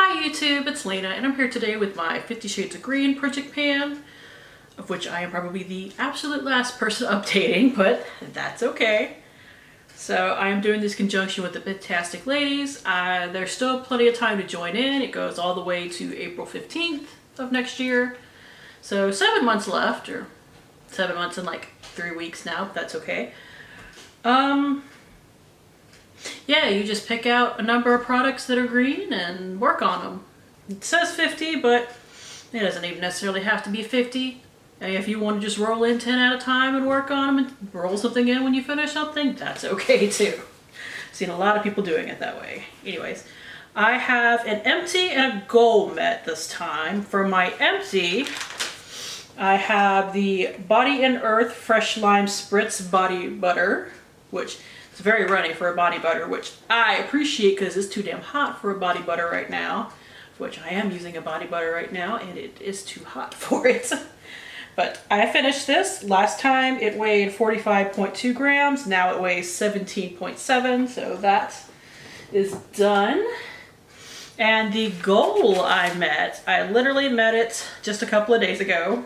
Hi YouTube, it's Lena and I'm here today with my 50 Shades of Green project pan, of which I am probably the absolute last person updating, but that's okay. So I am doing this in conjunction with the PANtastic ladies. There's still plenty of time to join in. It goes all the way to April 15th of next year. So 7 months left, or 7 months and like 3 weeks now, but that's okay. Yeah, you just pick out a number of products that are green and work on them. It says 50, but it doesn't even necessarily have to be 50. If you want to just roll in 10 at a time and work on them and roll something in when you finish something, that's okay too. I've seen a lot of people doing it that way. Anyways, I have an empty and a gold met this time. For my empty, I have the Body and Earth Fresh Lime Spritz Body Butter, which is very runny for a body butter, which I appreciate because it's too damn hot for a body butter right now, which I am using a body butter right now and it is too hot for it. But I finished this. Last time it weighed 45.2 grams. Now it weighs 17.7, so that is done. And the goal I met, I literally met it just a couple of days ago.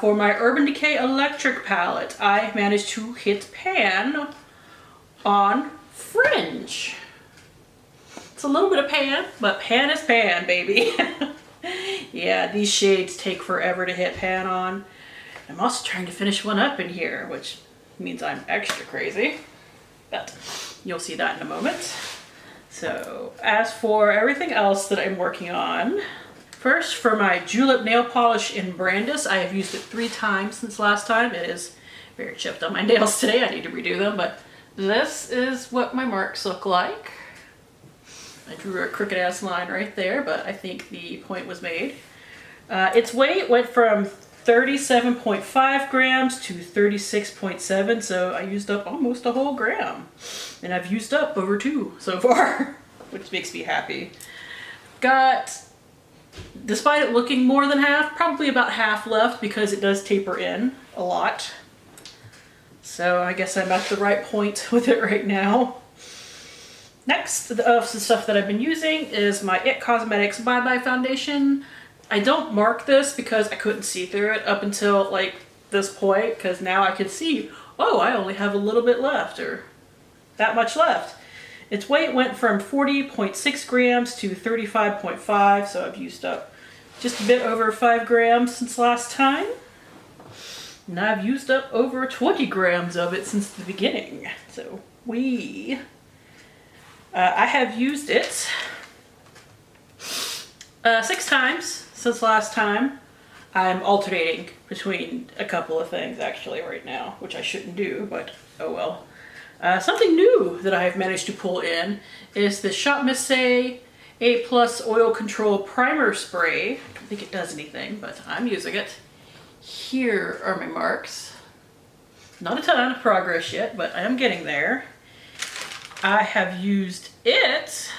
For my Urban Decay Electric palette, I managed to hit pan on Fringe. It's a little bit of pan, but pan is pan, baby. Yeah, these shades take forever to hit pan on. I'm also trying to finish one up in here, which means I'm extra crazy, but you'll see that in a moment. So as for everything else that I'm working on, first, for my Julep nail polish in Brandis, I have used it 3 times since last time. It is very chipped on my nails today. I need to redo them, but this is what my marks look like. I drew a crooked ass line right there, but I think the point was made. Its weight went from 37.5 grams to 36.7, so I used up almost a whole gram. And I've used up over 2 so far, which makes me happy. Got, despite it looking more than half, probably about half left because it does taper in a lot. So I guess I'm at the right point with it right now. Next, the stuff that I've been using is my IT Cosmetics Bye Bye Foundation. I don't mark this because I couldn't see through it up until like this point, because now I can see, oh, I only have a little bit left, or that much left. Its weight went from 40.6 grams to 35.5, so I've used up just a bit over 5 grams since last time. And I've used up over 20 grams of it since the beginning. So I have used it 6 times since last time. I'm alternating between a couple of things actually right now, which I shouldn't do, but oh well. Something new that I have managed to pull in is the Shop Miss A+ Oil Control Primer Spray. I don't think it does anything, but I'm using it. Here are my marks. Not a ton of progress yet, but I am getting there. I have used it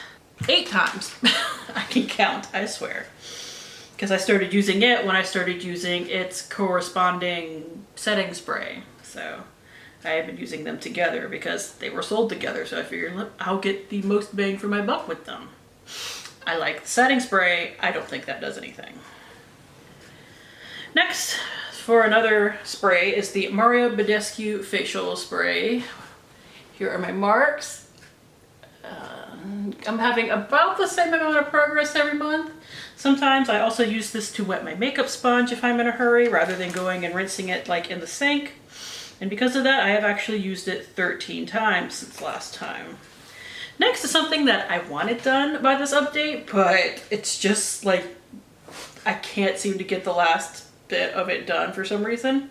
8 times. I can count, I swear. Because I started using it when I started using its corresponding setting spray. So I have been using them together because they were sold together, so I figured I'll get the most bang for my buck with them. I like the setting spray. I don't think that does anything. Next, for another spray, is the Mario Badescu Facial Spray. Here are my marks. I'm having about the same amount of progress every month. Sometimes I also use this to wet my makeup sponge if I'm in a hurry, rather than going and rinsing it like in the sink. And because of that, I have actually used it 13 times since last time. Next is something that I wanted done by this update, but it's just like, I can't seem to get the last bit of it done for some reason.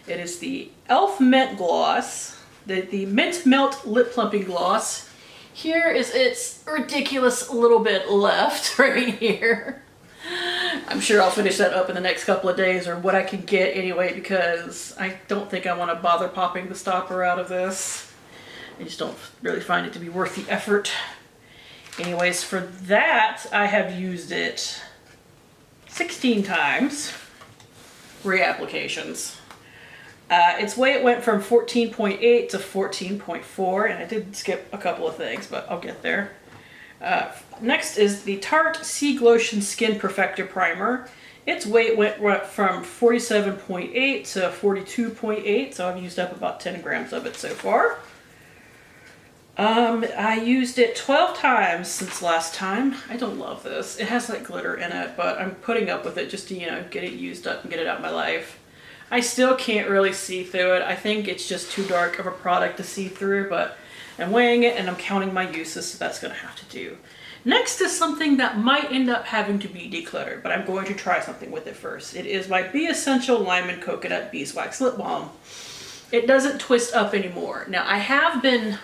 It is the e.l.f. Mint Gloss, the Mint Melt Lip Plumping Gloss. Here is its ridiculous little bit left right here. I'm sure I'll finish that up in the next couple of days, or what I can get anyway, because I don't think I want to bother popping the stopper out of this. I just don't really find it to be worth the effort. Anyways, for that, I have used it 16 times. Reapplications. Its weight went from 14.8 to 14.4, and I did skip a couple of things, but I'll get there. Next is the Tarte Sea Lotion Skin Perfector Primer. Its weight went from 47.8 to 42.8, so I've used up about 10 grams of it so far. I used it 12 times since last time. I don't love this. It has like glitter in it, but I'm putting up with it just to, you know, get it used up and get it out of my life. I still can't really see through it. I think it's just too dark of a product to see through, but I'm weighing it and I'm counting my uses, so that's gonna have to do. Next is something that might end up having to be decluttered, but I'm going to try something with it first. It is my Be Essential Lime and Coconut Beeswax Lip Balm. It doesn't twist up anymore. Now, I have been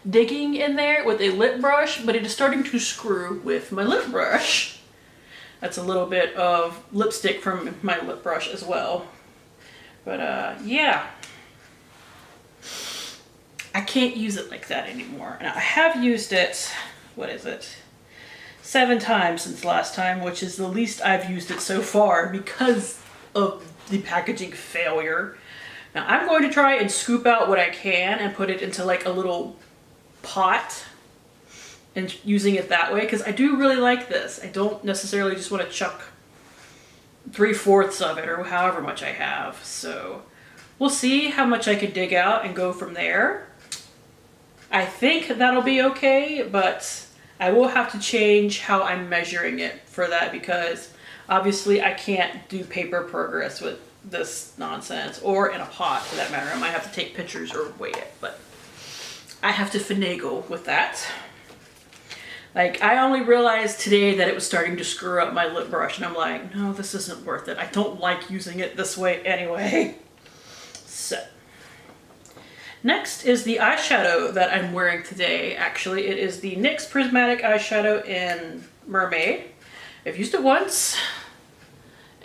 digging in there with a lip brush, but it is starting to screw with my lip brush. That's a little bit of lipstick from my lip brush as well. But yeah, I can't use it like that anymore. Now I have used it, what is it, 7 times since last time, which is the least I've used it so far because of the packaging failure. Now I'm going to try and scoop out what I can and put it into like a little pot and using it that way, because I do really like this. I don't necessarily just want to chuck 3/4 of it or however much I have. So we'll see how much I can dig out and go from there. I think that'll be okay, but I will have to change how I'm measuring it for that, because obviously I can't do paper progress with this nonsense, or in a pot for that matter. I might have to take pictures or weigh it, but I have to finagle with that. Like, I only realized today that it was starting to screw up my lip brush, and I'm like, no, this isn't worth it. I don't like using it this way anyway. So, next is the eyeshadow that I'm wearing today. Actually, it is the NYX Prismatic eyeshadow in Mermaid. I've used it once,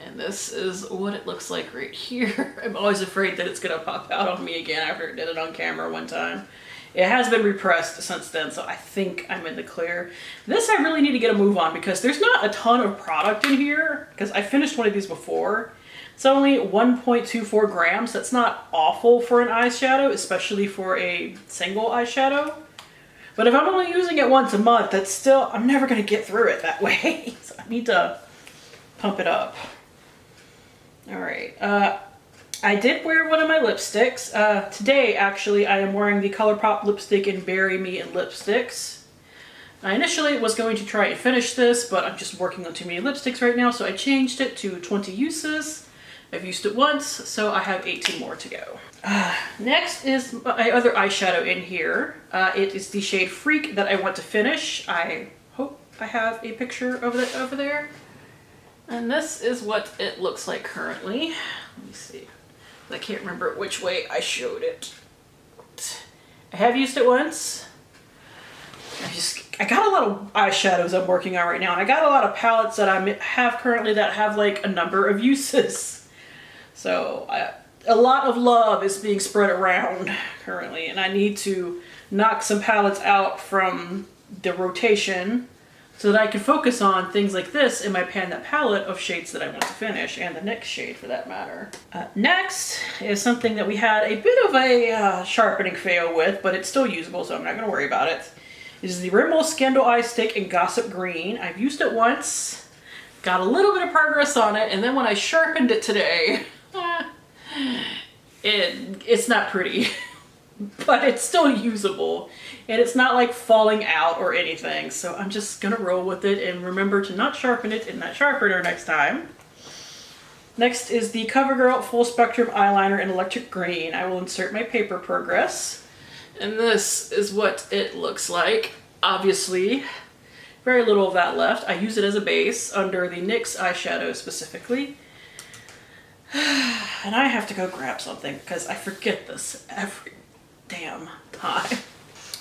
and this is what it looks like right here. I'm always afraid that it's gonna pop out on me again after I did it on camera one time. It has been repressed since then, so I think I'm in the clear. This I really need to get a move on, because there's not a ton of product in here, because I finished one of these before. It's only 1.24 grams. That's not awful for an eyeshadow, especially for a single eyeshadow. But if I'm only using it once a month, that's still, I'm never gonna get through it that way. So I need to pump it up. All right. I did wear one of my lipsticks. Today, actually, I am wearing the ColourPop lipstick in Bury Me in Lipsticks. I initially was going to try and finish this, but I'm just working on too many lipsticks right now, so I changed it to 20 uses. I've used it once, so I have 18 more to go. Next is my other eyeshadow in here. It is the shade Freak that I want to finish. I hope I have a picture of it over there. And this is what it looks like currently. Let me see. I can't remember which way I showed it. I have used it once. I got a lot of eyeshadows I'm working on right now, and I got a lot of palettes that I have currently that have like a number of uses. So a lot of love is being spread around currently, and I need to knock some palettes out from the rotation so that I can focus on things like this in my Pan palette of shades that I want to finish, and the NYX shade for that matter. Next is something that we had a bit of a sharpening fail with, but it's still usable, so I'm not going to worry about it. This is the Rimmel Scandal Eye Stick in Gossip Green. I've used it once, got a little bit of progress on it, and then when I sharpened it today, it's not pretty, but it's still usable. And it's not like falling out or anything, so I'm just gonna roll with it and remember to not sharpen it in that sharpener next time. Next is the CoverGirl Full Spectrum Eyeliner in Electric Green. I will insert my paper progress. And this is what it looks like. Obviously, very little of that left. I use it as a base under the NYX eyeshadow specifically. And I have to go grab something because I forget this every damn time.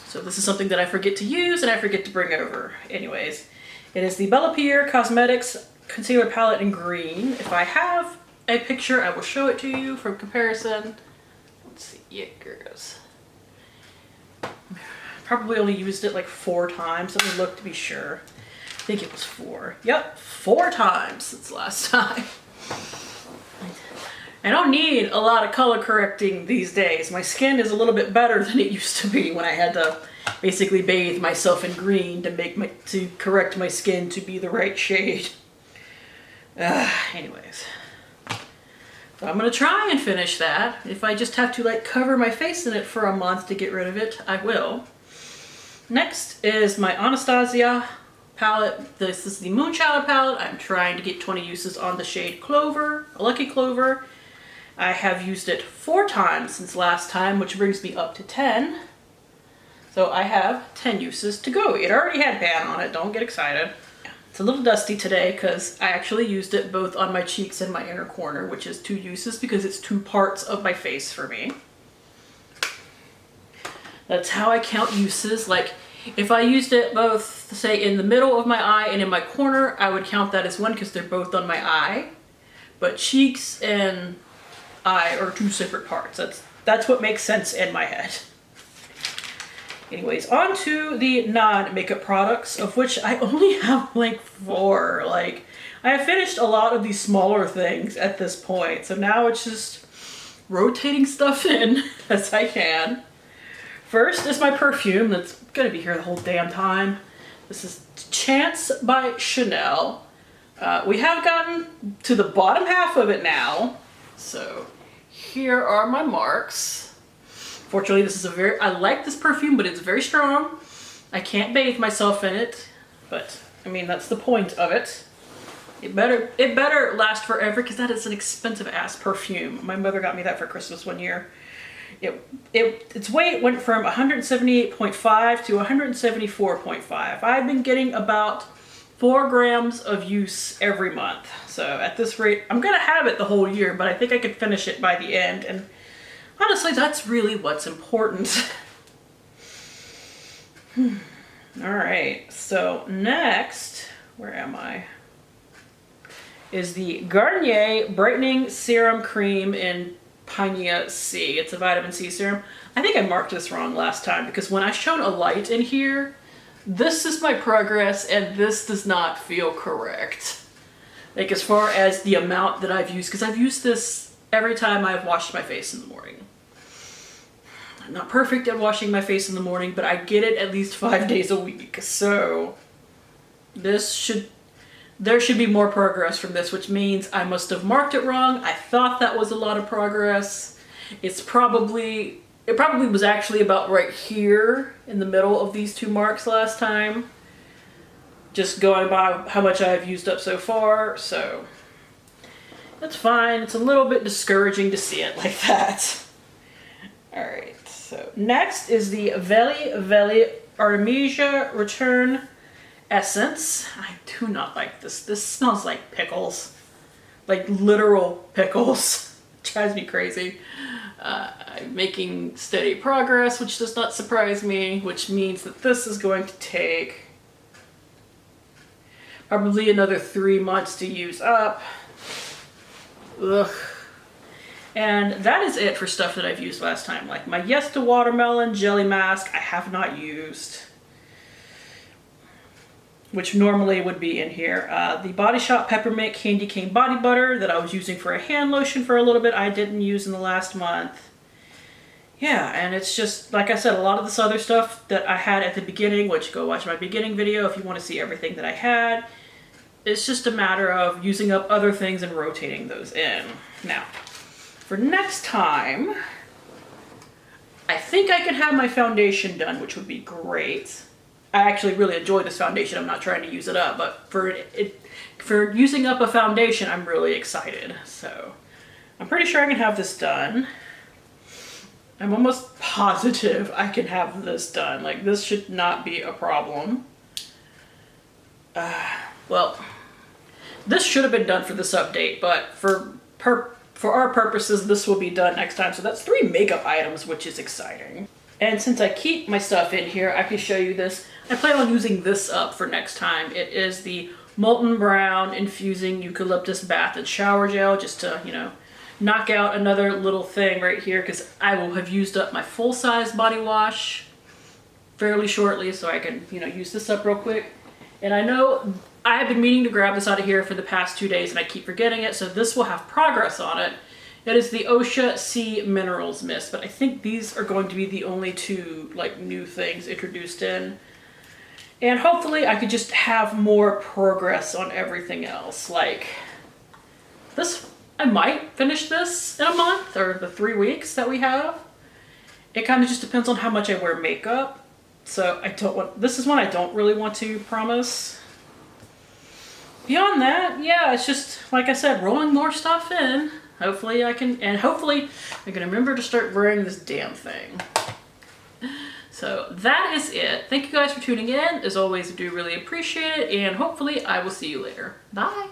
So this is something that I forget to use and I forget to bring over. Anyways, it is the Bellapier Cosmetics Concealer Palette in green. If I have a picture, I will show it to you for comparison. Let's see, yeah, here it goes. Probably only used it like 4 times. Let me look to be sure. I think it was 4. Yep, 4 times since last time. I don't need a lot of color correcting these days. My skin is a little bit better than it used to be when I had to basically bathe myself in green to correct my skin to be the right shade. Anyways. So I'm gonna try and finish that. If I just have to like cover my face in it for a month to get rid of it, I will. Next is my Anastasia palette. This is the Moonchild palette. I'm trying to get 20 uses on the shade Clover, a Lucky Clover. I have used it 4 times since last time, which brings me up to 10. So I have 10 uses to go. It already had pan on it, don't get excited. It's a little dusty today because I actually used it both on my cheeks and my inner corner, which is 2 uses because it's 2 parts of my face for me. That's how I count uses. Like if I used it both, say in the middle of my eye and in my corner, I would count that as 1 because they're both on my eye. But cheeks and eye are 2 separate parts. That's what makes sense in my head. Anyways, on to the non-makeup products, of which I only have like 4. Like, I have finished a lot of these smaller things at this point, so now it's just rotating stuff in as I can. First is my perfume that's gonna be here the whole damn time. This is Chance by Chanel. We have gotten to the bottom half of it now, so here are my marks. Fortunately, this is I like this perfume, but it's very strong. I can't bathe myself in it, but I mean, that's the point of it. It better last forever because that is an expensive ass perfume. My mother got me that for Christmas one year. Its weight went from 178.5 to 174.5. I've been getting about 4 grams of use every month. So at this rate, I'm gonna have it the whole year, but I think I could finish it by the end. And honestly, that's really what's important. All right, so next, where am I? Is the Garnier Brightening Serum Cream in Pineal C. It's a vitamin C serum. I think I marked this wrong last time because when I shone a light in here, this is my progress and this does not feel correct. Like as far as the amount that I've used, because I've used this every time I've washed my face in the morning. I'm not perfect at washing my face in the morning, but I get it at least 5 days a week. So there should be more progress from this, which means I must have marked it wrong. I thought that was a lot of progress. It probably was actually about right here in the middle of these 2 marks last time. Just going by how much I've used up so far, so that's fine. It's a little bit discouraging to see it like that. All right. So next is the Veli Artemisia Return Essence. I do not like this. This smells like pickles. Like literal pickles. It drives me crazy. I'm making steady progress, which does not surprise me, which means that this is going to take probably another 3 months to use up. Ugh. And that is it for stuff that I've used last time. Like my Yes to Watermelon Jelly Mask, I have not used. Which normally would be in here. The Body Shop Peppermint Candy Cane Body Butter that I was using for a hand lotion for a little bit, I didn't use in the last month. Yeah, and it's just, like I said, a lot of this other stuff that I had at the beginning, which go watch my beginning video if you want to see everything that I had. It's just a matter of using up other things and rotating those in. Now, for next time, I think I can have my foundation done, which would be great. I actually really enjoy this foundation. I'm not trying to use it up, but for using up a foundation, I'm really excited. So I'm pretty sure I can have this done. I'm almost positive I can have this done. Like, this should not be a problem. Well, this should have been done for this update, but for our purposes, this will be done next time. So that's 3 makeup items, which is exciting. And since I keep my stuff in here, I can show you this. I plan on using this up for next time. It is the Molten Brown Infusing Eucalyptus Bath and Shower Gel, just to, you know, knock out another little thing right here, because I will have used up my full-size body wash fairly shortly, so I can, you know, use this up real quick. And I know I have been meaning to grab this out of here for the past 2 days, and I keep forgetting it, so this will have progress on it. It is the Osha Sea Minerals Mist, but I think these are going to be the only two like new things introduced in. And hopefully I could just have more progress on everything else. Like this, I might finish this in a month or the 3 weeks that we have. It kind of just depends on how much I wear makeup. So I don't want, this is one I don't really want to promise. Beyond that, yeah, it's just, like I said, rolling more stuff in. Hopefully I can, and hopefully I can remember to start wearing this damn thing. So that is it. Thank you guys for tuning in. As always, I do really appreciate it, and hopefully I will see you later. Bye.